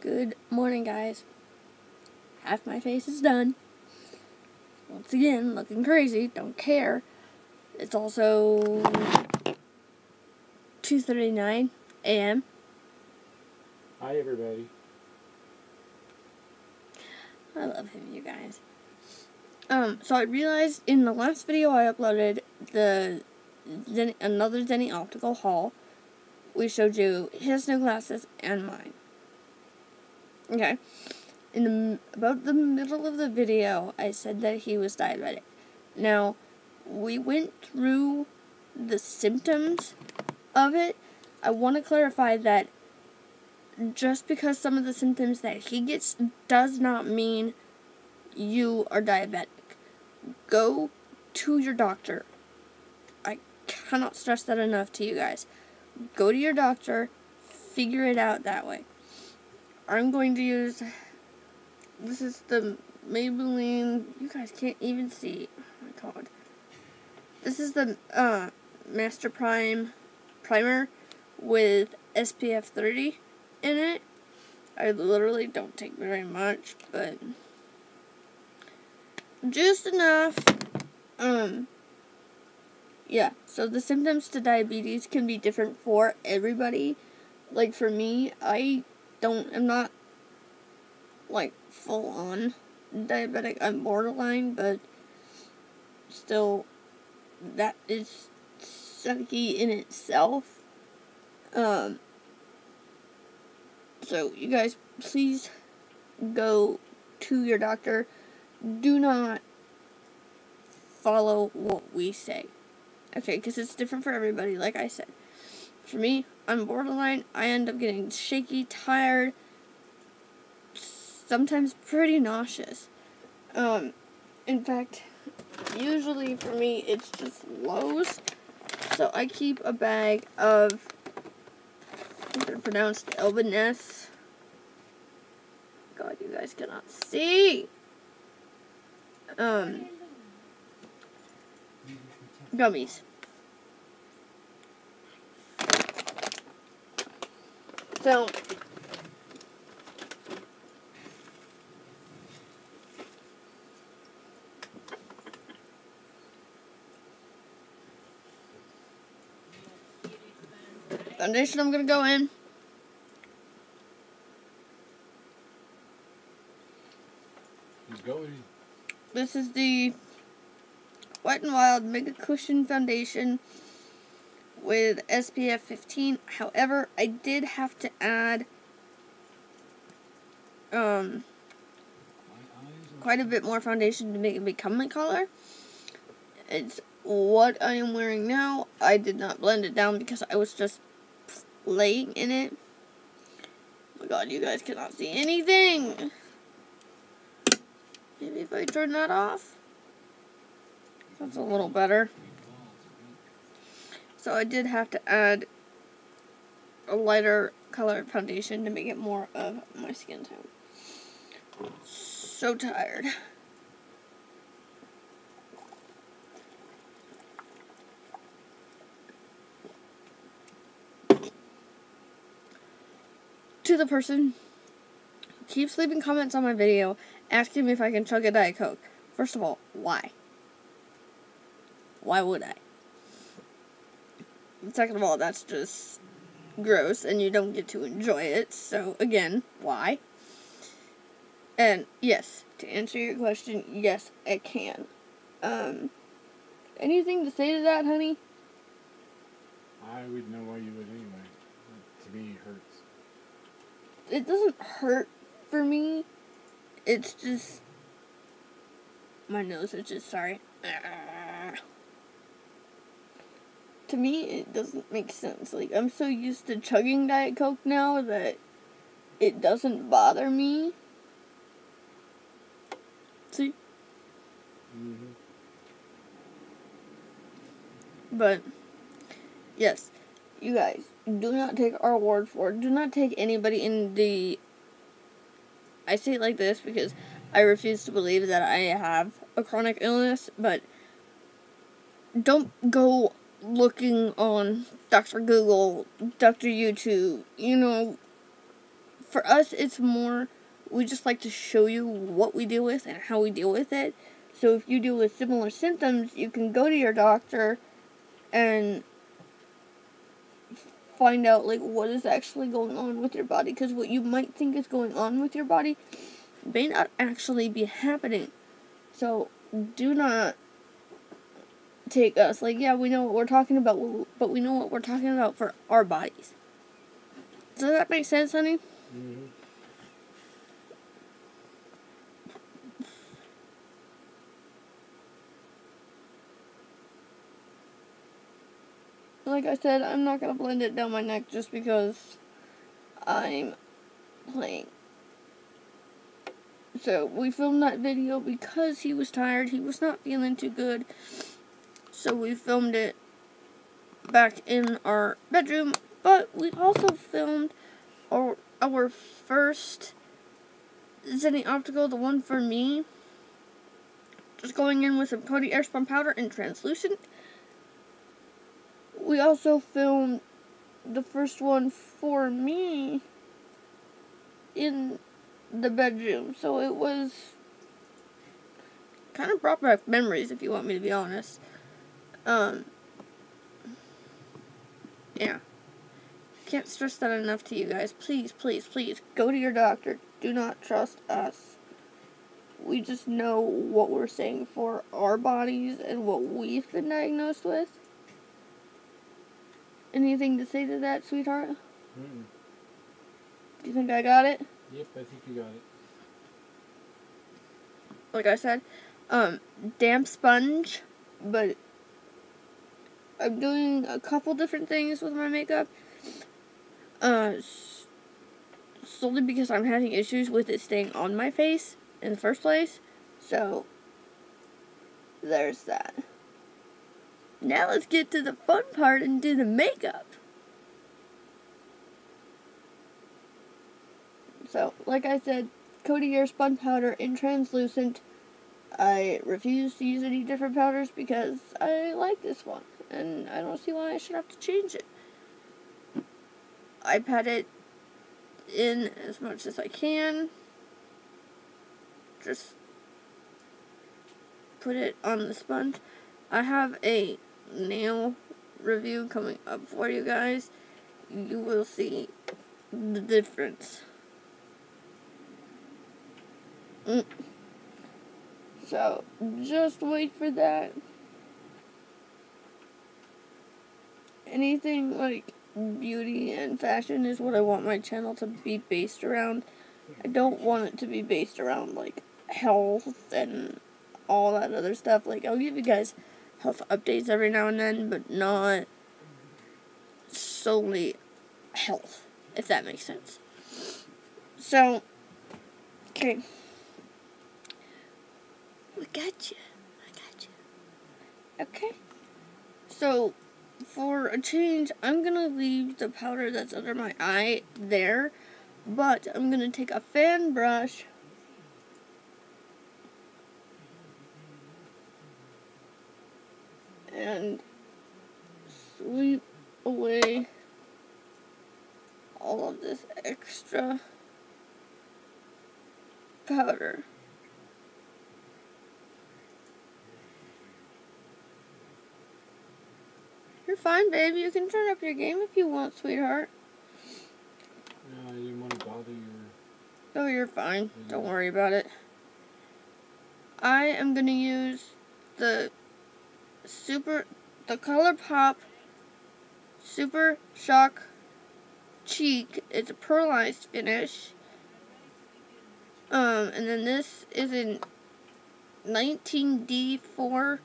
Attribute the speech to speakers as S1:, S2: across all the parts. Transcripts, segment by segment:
S1: Good morning, guys. Half my face is done. Once again, looking crazy. Don't care. It's also 2:39 a.m.
S2: Hi, everybody.
S1: I love him, you guys. So I realized in the last video I uploaded another Zenny optical haul. We showed you his new glasses and mine. Okay. About the middle of the video, I said that he was diabetic. Now, we went through the symptoms of it. I want to clarify that just because some of the symptoms that he gets does not mean you are diabetic. Go to your doctor. I cannot stress that enough to you guys. Go to your doctor, figure it out that way. I'm going to use, this is the Maybelline, you guys can't even see, oh my god. This is the Master Primer with SPF 30 in it. I literally don't take very much, but just enough. Yeah, so the symptoms to diabetes can be different for everybody. Like for me, I'm not like full on diabetic. I'm borderline, but still, that is sucky in itself. So you guys, please go to your doctor. Do not follow what we say. Okay, because it's different for everybody, like I said. For me, I'm borderline. I end up getting shaky, tired, sometimes pretty nauseous. In fact, usually for me, it's just lows. So I keep a bag of, I think they're pronounced Elbaness. God, you guys cannot see. Gummies. So, foundation I'm going to go in. This is the Wet n Wild Mega Cushion Foundation with SPF 15. However, I did have to add quite a bit more foundation to make it become my color. It's what I am wearing now. I did not blend it down because I was just laying in it. Oh my god, you guys cannot see anything. Maybe if I turn that off. That's a little better. So I did have to add a lighter colored foundation to make it more of my skin tone. So tired. To the person who keeps leaving comments on my video asking me if I can chug a Diet Coke. First of all, why? Why would I? Second of all, that's just gross and you don't get to enjoy it. So again, why? And yes, to answer your question, yes, I can. Anything to say to that, honey?
S2: I would know why you would anyway. To me, it hurts.
S1: It doesn't hurt for me. It's just my nose is just sorry. To me, it doesn't make sense. Like, I'm so used to chugging Diet Coke now that it doesn't bother me. See?
S2: Mm-hmm.
S1: But, yes, you guys, do not take our word for it. Do not take anybody in the... I say it like this because I refuse to believe that I have a chronic illness, but don't go looking on Dr. Google, Dr. YouTube, for us, it's more, we just like to show you what we deal with and how we deal with it. So if you deal with similar symptoms, you can go to your doctor and find out, like, what is actually going on with your body. Because what you might think is going on with your body may not actually be happening. So do not take us, like, yeah, we know what we're talking about, but we know what we're talking about for our bodies. Does that make sense, honey?
S2: Mm-hmm.
S1: Like I said, I'm not going to blend it down my neck just because I'm playing. So, we filmed that video because he was tired. He was not feeling too good. So, we filmed it back in our bedroom. But we also filmed our first Zenny Optical, the one for me. Just going in with some Cody Airspun powder and translucent. We also filmed the first one for me in the bedroom. So it was kind of brought back memories, if you want me to be honest. Yeah. Can't stress that enough to you guys. Please, please, please, go to your doctor. Do not trust us. We just know what we're saying for our bodies and what we've been diagnosed with. Anything to say to that, sweetheart?
S2: Mm-mm.
S1: Do you think I got it?
S2: Yep, I think you got it.
S1: Like I said, damp sponge, but I'm doing a couple different things with my makeup. Solely because I'm having issues with it staying on my face in the first place. So, there's that. Now let's get to the fun part and do the makeup. So, like I said, Cody Airspun powder in translucent. I refuse to use any different powders because I like this one. And I don't see why I should have to change it. I pat it in as much as I can. Just put it on the sponge. I have a nail review coming up for you guys. You will see the difference. So, just wait for that. Anything like beauty and fashion is what I want my channel to be based around. I don't want it to be based around, like, health and all that other stuff. Like, I'll give you guys health updates every now and then, but not solely health, if that makes sense. So, okay. We got you. I got you. Okay. So, for a change, I'm going to leave the powder that's under my eye there, but I'm going to take a fan brush and sweep away all of this extra powder. You're fine, baby. You can turn up your game if you want, sweetheart.
S2: No, I didn't want to bother your...
S1: Oh, you're fine. Don't worry about it. I am going to use the ColourPop Super Shock Cheek. It's a pearlized finish. And then this is in 19D4.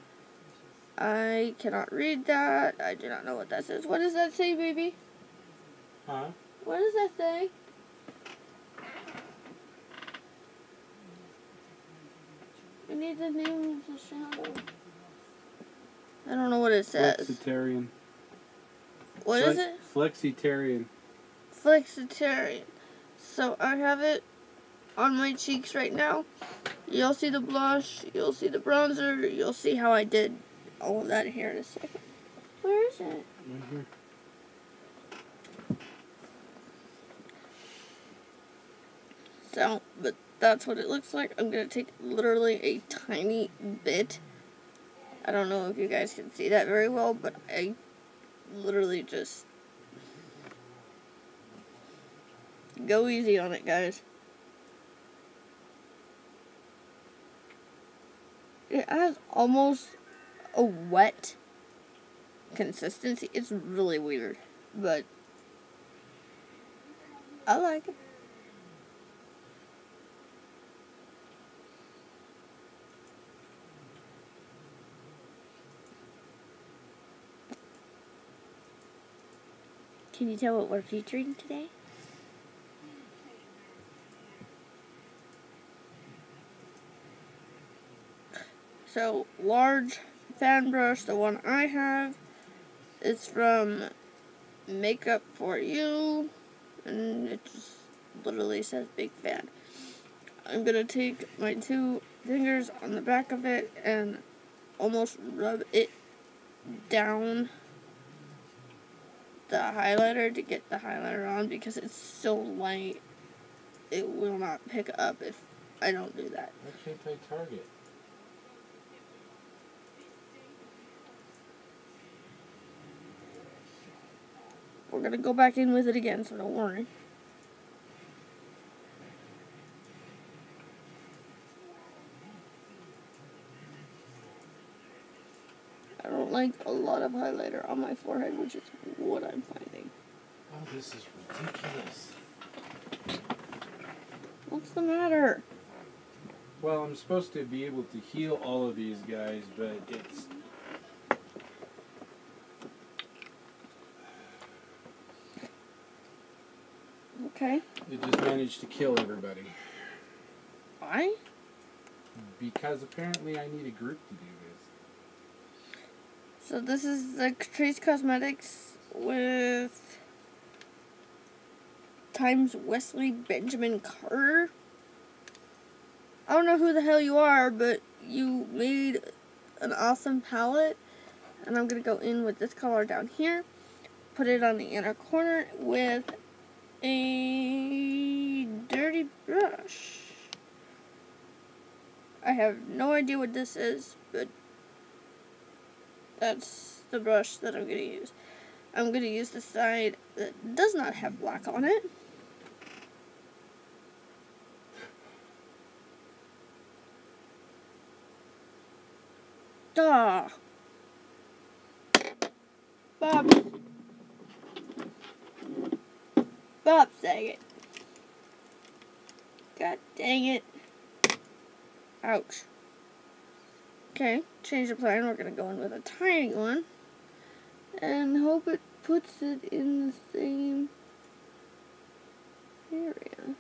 S1: I cannot read that. I do not know what that says. What does that say, baby?
S2: Huh?
S1: What does that say? I need the name of the shadow. I don't know what it says.
S2: Flexitarian.
S1: What is it?
S2: Flexitarian.
S1: Flexitarian. So I have it on my cheeks right now. You'll see the blush. You'll see the bronzer. You'll see how I did all of that here in a second. Where is it?
S2: Right here.
S1: out, but that's what it looks like. I'm going to take literally a tiny bit. I don't know if you guys can see that very well, but I literally just go easy on it, guys. It has almost a wet consistency. It's really weird, but I like it. Can you tell what we're featuring today? So, large fan brush, the one I have, is from Makeup For You, and it just literally says big fan. I'm going to take my 2 fingers on the back of it and almost rub it down the highlighter to get the highlighter on, because it's so light it will not pick up if I don't do that.
S2: Why can't I target?
S1: We're going to go back in with it again, so don't worry. I don't like a lot of highlighter on my forehead, which is what I'm finding.
S2: Oh, this is ridiculous.
S1: What's the matter?
S2: Well, I'm supposed to be able to heal all of these guys, but it's...
S1: Okay.
S2: It just managed to kill everybody.
S1: Why?
S2: Because apparently I need a group to do this.
S1: So this is the Trace Cosmetics with times Wesley Benjamin Carter. I don't know who the hell you are, but you made an awesome palette. And I'm going to go in with this color down here. Put it on the inner corner with a dirty brush. I have no idea what this is, but that's the brush that I'm going to use. I'm going to use the side that does not have black on it. Ah. Bob, dang it. God dang it. Ouch. Okay, change the plan. We're going to go in with a tiny one. And hope it puts it in the same area.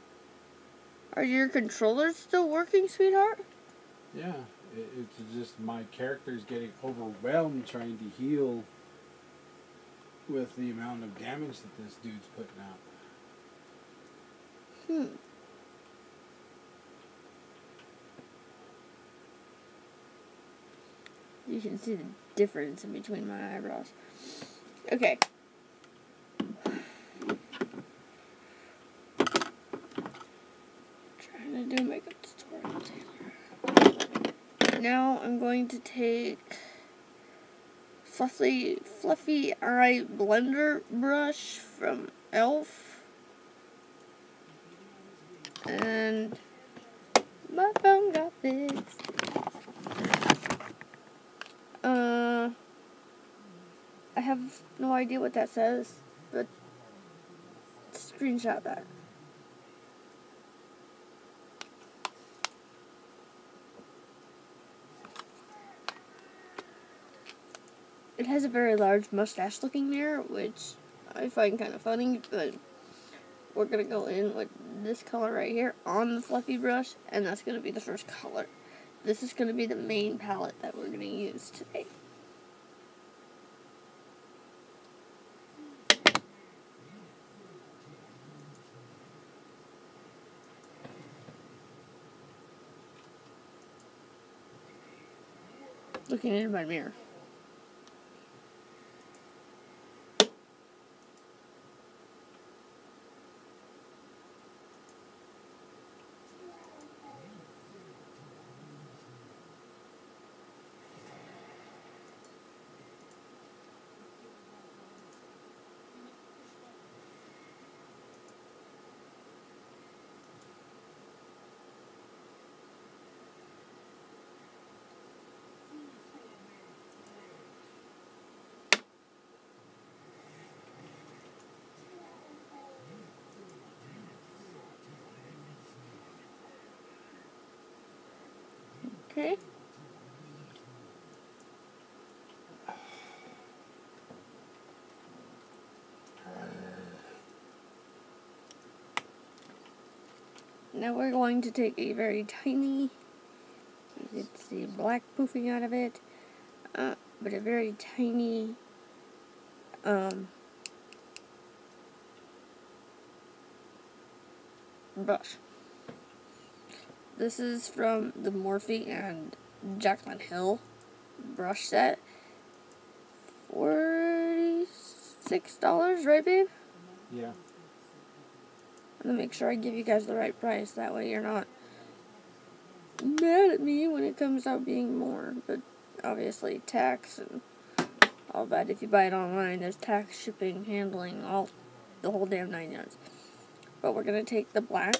S1: Are your controllers still working, sweetheart?
S2: Yeah, it's just my character's getting overwhelmed trying to heal with the amount of damage that this dude's putting out.
S1: You can see the difference in between my eyebrows. Okay. Trying to do a makeup tutorial, Taylor. Now I'm going to take fluffy eye blender brush from Elf. And my phone got fixed. I have no idea what that says, but screenshot that. It has a very large mustache looking mirror, which I find kind of funny, but we're going to go in with this color right here on the fluffy brush, and that's going to be the first color. This is going to be the main palette that we're going to use today. Looking in my mirror. Okay. Now we're going to take a very tiny, you can see black poofing out of it, but a very tiny, brush. This is from the Morphe and Jaclyn Hill brush set. $46, right, babe?
S2: Yeah.
S1: I'm gonna make sure I give you guys the right price. That way you're not mad at me when it comes out being more. But obviously tax and all that. If you buy it online, there's tax, shipping, handling, all the whole damn 9 yards. But we're gonna take the black.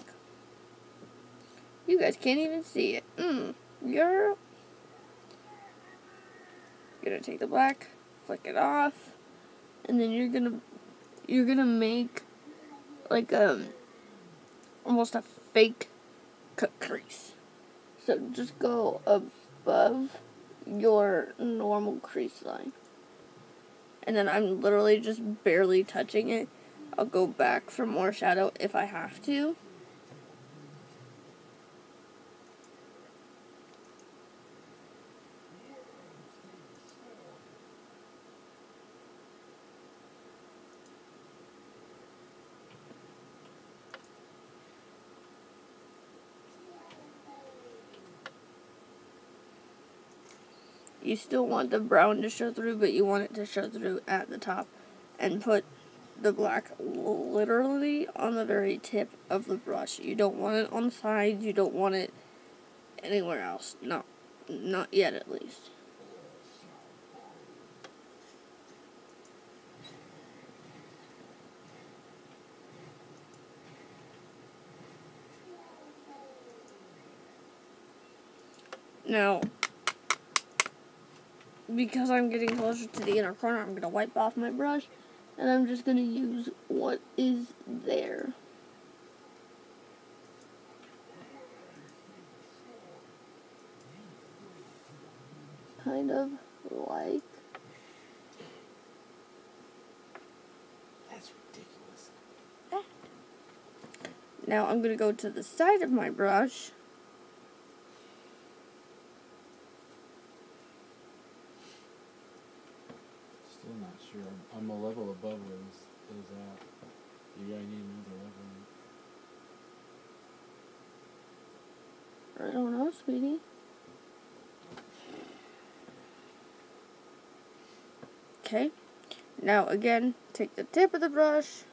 S1: You guys can't even see it. Girl. You're gonna take the black, flick it off, and then you're gonna make like almost a fake cut crease. So just go above your normal crease line. And then I'm literally just barely touching it. I'll go back for more shadow if I have to. You still want the brown to show through, but you want it to show through at the top. And put the black literally on the very tip of the brush. You don't want it on the sides. You don't want it anywhere else. No, not yet at least. Now, because I'm getting closer to the inner corner, I'm going to wipe off my brush, and I'm just going to use what is there. Kind of like...
S2: That's ridiculous.
S1: that. Now I'm going to go to the side of my brush.
S2: Still not sure. I'm a level above where this is at. You gotta need another level.
S1: I don't know, sweetie. Okay. Now again, take the tip of the brush.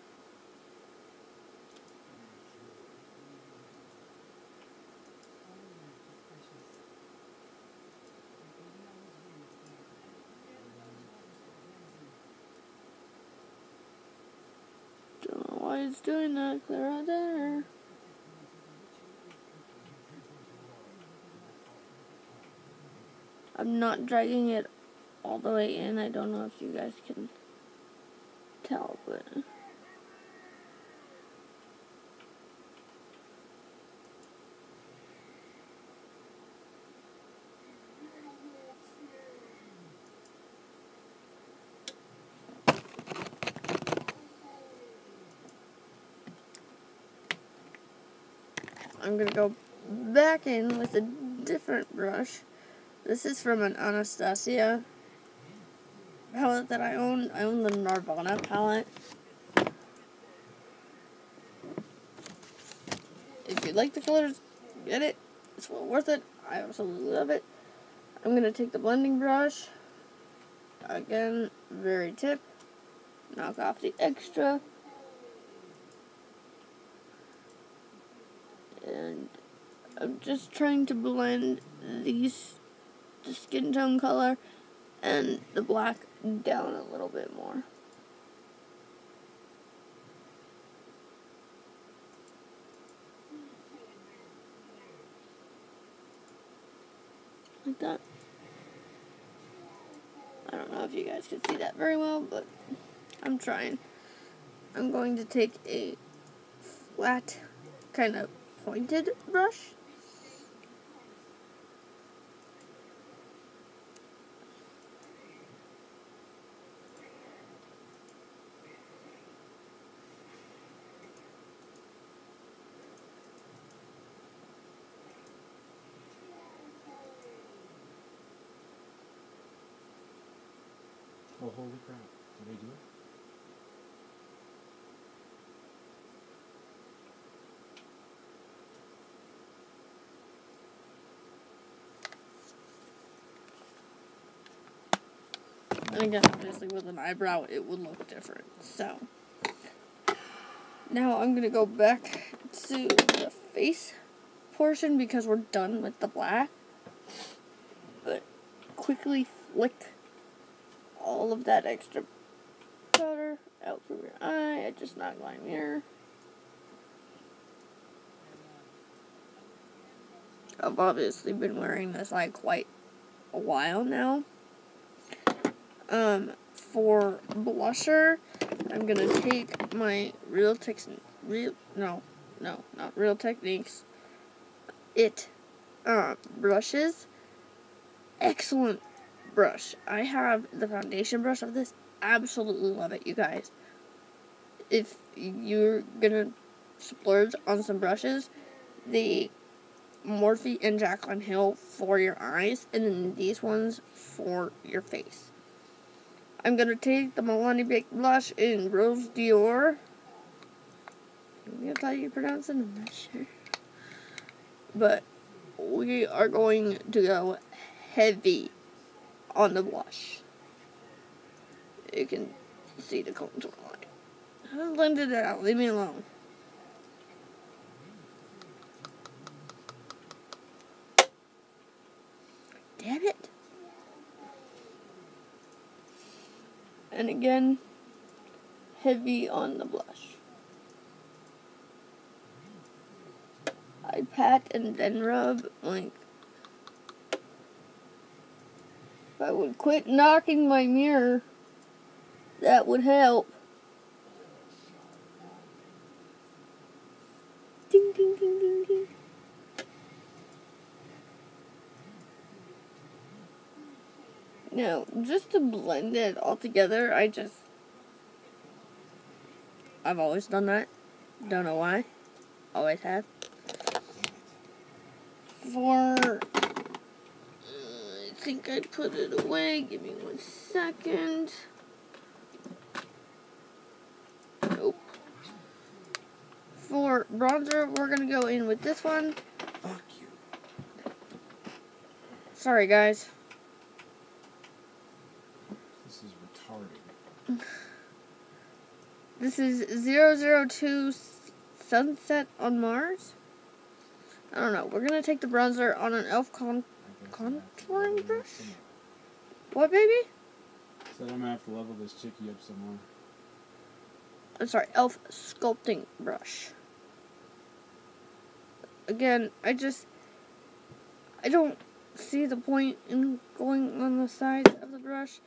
S1: Don't know why it's doing that. Clear right there. I'm not dragging it all the way in. I don't know if you guys can tell, but... I'm going to go back in with a different brush. This is from an Anastasia palette that I own. I own the Nirvana palette. If you like the colors, get it. It's well worth it. I absolutely love it. I'm going to take the blending brush. Again, very tip. Knock off the extra. And I'm just trying to blend the skin tone color and the black down a little bit more. Like that. I don't know if you guys can see that very well, but I'm trying. I'm going to take a flat, kind of pointed brush.
S2: Oh, holy crap. Did I do it?
S1: And again, obviously with an eyebrow, it would look different. So, now I'm going to go back to the face portion because we're done with the black. But quickly flick all of that extra powder out from your eye. I just knocked my mirror. I've obviously been wearing this eye quite a while now. For blusher, I'm gonna take my Real Techniques brushes. Excellent brush. I have the foundation brush of this. Absolutely love it, you guys. If you're gonna splurge on some brushes, the Morphe and Jaclyn Hill for your eyes, and then these ones for your face. I'm going to take the Milani Baked Blush in Rose Dior. That's how you pronounce it, I'm not sure. But we are going to go heavy on the blush. You can see the contour line. I blended it out, leave me alone. Damn it. And again, heavy on the blush. I pat and then rub, like, if I would quit knocking my mirror, that would help. Ding, ding, ding, ding, ding. Now, just to blend it all together, I've always done that. Don't know why. Always have. I think I put it away. Give me 1 second. Nope. For bronzer, we're going to go in with this one.
S2: Fuck you.
S1: Sorry, guys.
S2: This is retarded.
S1: This is 002 Sunset on Mars. I don't know. We're going to take the bronzer on an e.l.f. contouring brush. What, baby?
S2: Said I'm going to have to level this chickie up some more.
S1: I'm sorry, e.l.f. sculpting brush. Again, I don't see the point in going on the side of the brush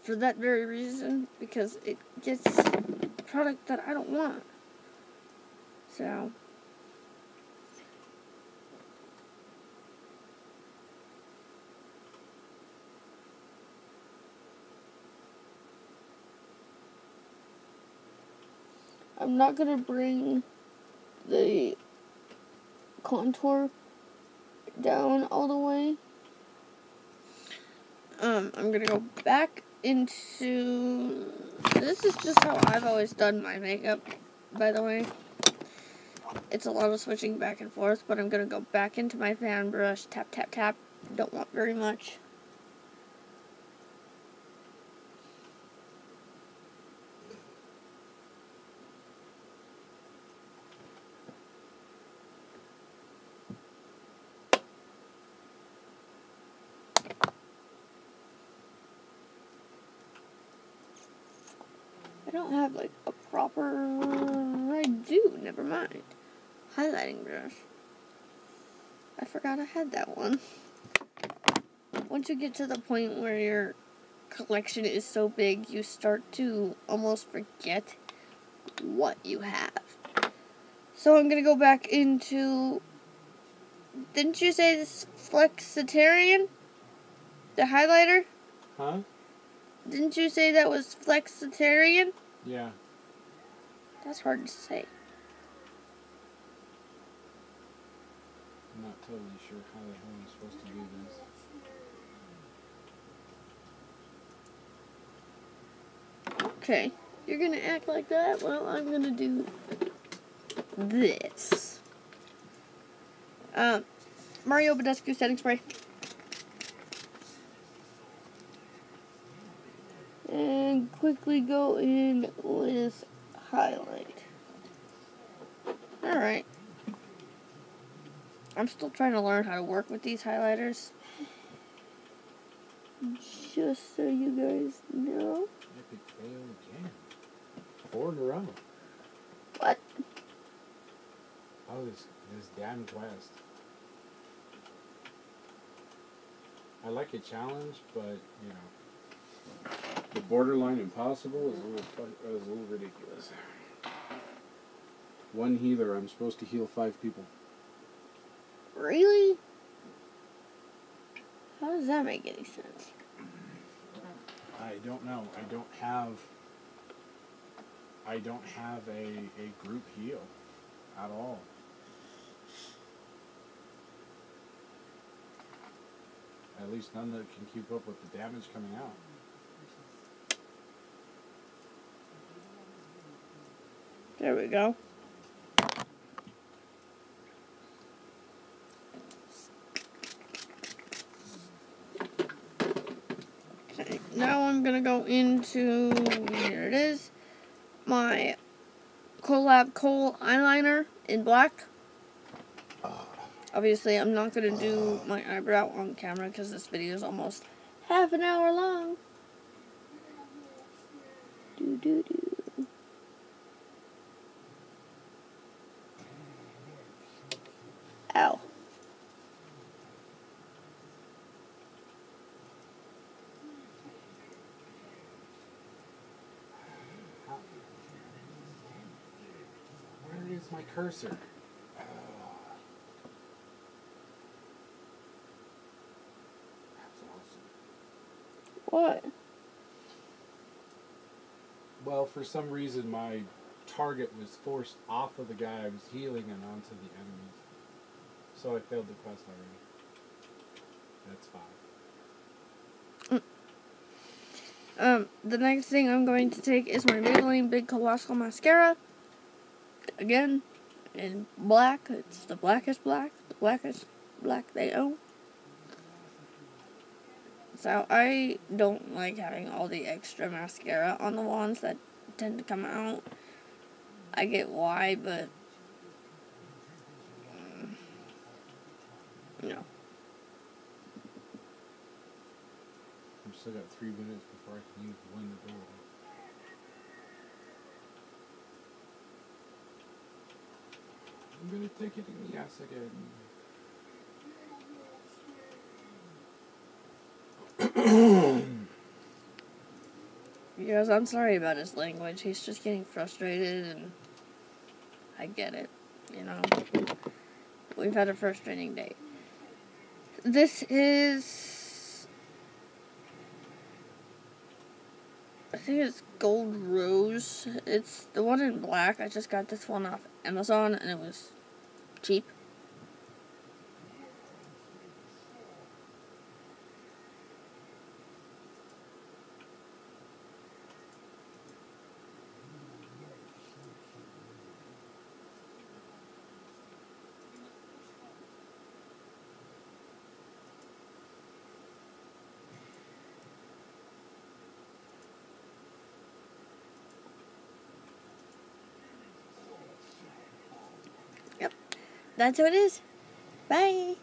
S1: for that very reason, because it gets a product that I don't want. So, I'm not going to bring the contour down all the way. I'm going to go back into... This is just how I've always done my makeup, by the way. It's a lot of switching back and forth, but I'm going to go back into my fan brush, tap, tap, tap. Don't want very much. I don't have, like, a proper... I do, never mind. Highlighting brush. I forgot I had that one. Once you get to the point where your collection is so big, you start to almost forget what you have. So I'm going to go back into... Didn't you say this is Flexitarian? The highlighter?
S2: Huh?
S1: Didn't you say that was Flexitarian?
S2: Yeah.
S1: That's hard to say.
S2: I'm not totally sure how the hell I'm supposed to do this.
S1: Okay, you're gonna act like that? Well, I'm gonna do this. Mario Badescu setting spray. And quickly go in with highlight. Alright. I'm still trying to learn how to work with these highlighters. Just so you guys know.
S2: Epic fail again. 4 in a row.
S1: What?
S2: Oh, this damn quest. I like a challenge, but, you know, the borderline impossible is a little ridiculous. 1 healer, I'm supposed to heal 5 people.
S1: Really? How does that make any sense?
S2: I don't know. I don't have a group heal at all. At least none that can keep up with the damage coming out.
S1: There we go. Okay, now I'm gonna go into, here it is, my Collab Kohl eyeliner in black. Obviously, I'm not gonna do my eyebrow on camera because this video is almost half an hour long. Ow.
S2: Where is my cursor?
S1: What?
S2: Well, for some reason, my target was forced off of the guy I was healing and onto the enemies. So I failed the quest already. That's 5.
S1: The next thing I'm going to take is my Maybelline Big Colossal Mascara. Again, in black. It's the blackest black. The blackest black they own. So I don't like having all the extra mascara on the wands that tend to come out. I get why, but no.
S2: I've still got 3 minutes before I can use the wind ability. I'm gonna take it in the ass again.
S1: Because I'm sorry about his language. He's just getting frustrated, and I get it. You know, we've had a frustrating day. This is, I think it's Gold Rose. It's the one in black. I just got this one off Amazon, and it was cheap. Yep, that's what it is. Bye.